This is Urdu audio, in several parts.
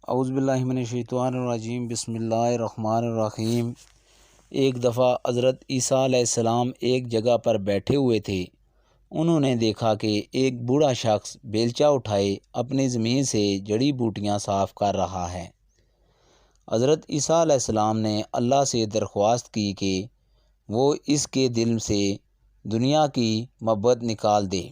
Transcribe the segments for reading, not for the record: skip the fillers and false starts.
اعوذ باللہ من الشیطان الرجیم، بسم اللہ الرحمن الرحیم۔ ایک دفعہ حضرت عیسیٰ علیہ السلام ایک جگہ پر بیٹھے ہوئے تھے۔ انہوں نے دیکھا کہ ایک بوڑھا شخص بیلچہ اٹھائے اپنی زمین سے جڑی بوٹیاں صاف کر رہا ہے۔ حضرت عیسیٰ علیہ السلام نے اللہ سے درخواست کی کہ وہ اس کے دل سے دنیا کی محبت نکال دے۔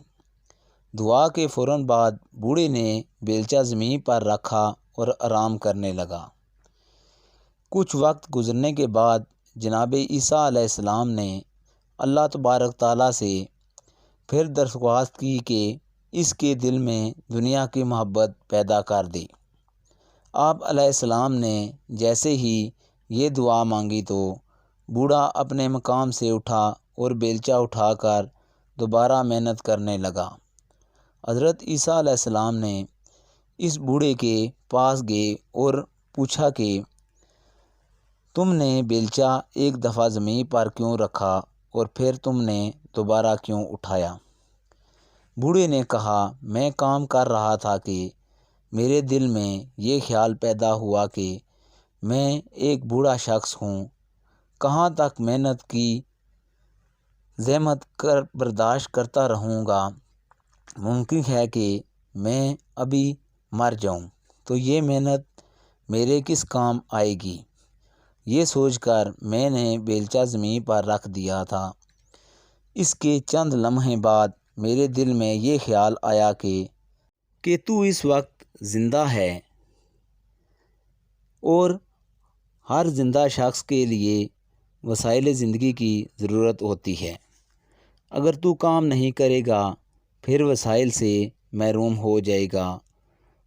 دعا کے فوراً بعد بوڑھے نے بیلچہ زمین پر رکھا اور آرام کرنے لگا۔ کچھ وقت گزرنے کے بعد جناب عیسیٰ علیہ السلام نے اللہ تبارک تعالیٰ سے پھر درخواست کی کہ اس کے دل میں دنیا کی محبت پیدا کر دے۔ آپ علیہ السلام نے جیسے ہی یہ دعا مانگی تو بوڑھا اپنے مقام سے اٹھا اور بیلچہ اٹھا کر دوبارہ محنت کرنے لگا۔ حضرت عیسیٰ علیہ السلام نے اس بوڑھے کے پاس گئے اور پوچھا کہ تم نے بیلچہ ایک دفعہ زمین پر کیوں رکھا اور پھر تم نے دوبارہ کیوں اٹھایا؟ بوڑھے نے کہا، میں کام کر رہا تھا کہ میرے دل میں یہ خیال پیدا ہوا کہ میں ایک بوڑھا شخص ہوں، کہاں تک محنت کی زحمت برداشت کرتا رہوں گا، ممکن ہے کہ میں ابھی مر جاؤں تو یہ محنت میرے کس کام آئے گی؟ یہ سوچ کر میں نے بیلچہ زمین پر رکھ دیا تھا۔ اس کے چند لمحے بعد میرے دل میں یہ خیال آیا کہ تو اس وقت زندہ ہے اور ہر زندہ شخص کے لیے وسائل زندگی کی ضرورت ہوتی ہے۔ اگر تو کام نہیں کرے گا پھر وسائل سے محروم ہو جائے گا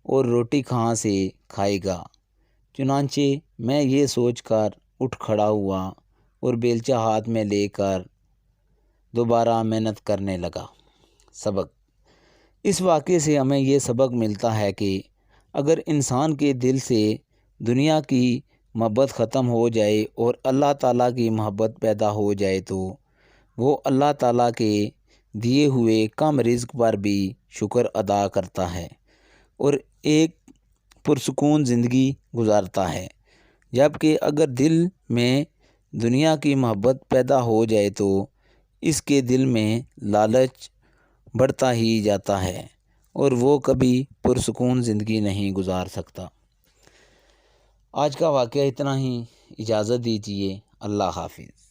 اور روٹی کہاں سے کھائے گا؟ چنانچہ میں یہ سوچ کر اٹھ کھڑا ہوا اور بیلچہ ہاتھ میں لے کر دوبارہ محنت کرنے لگا۔ سبق: اس واقعے سے ہمیں یہ سبق ملتا ہے کہ اگر انسان کے دل سے دنیا کی محبت ختم ہو جائے اور اللہ تعالیٰ کی محبت پیدا ہو جائے تو وہ اللہ تعالیٰ کے دیے ہوئے کم رزق پر بھی شکر ادا کرتا ہے اور ایک پرسکون زندگی گزارتا ہے، جبکہ اگر دل میں دنیا کی محبت پیدا ہو جائے تو اس کے دل میں لالچ بڑھتا ہی جاتا ہے اور وہ کبھی پرسکون زندگی نہیں گزار سکتا۔ آج کا واقعہ اتنا ہی، اجازت دیجیے، اللہ حافظ۔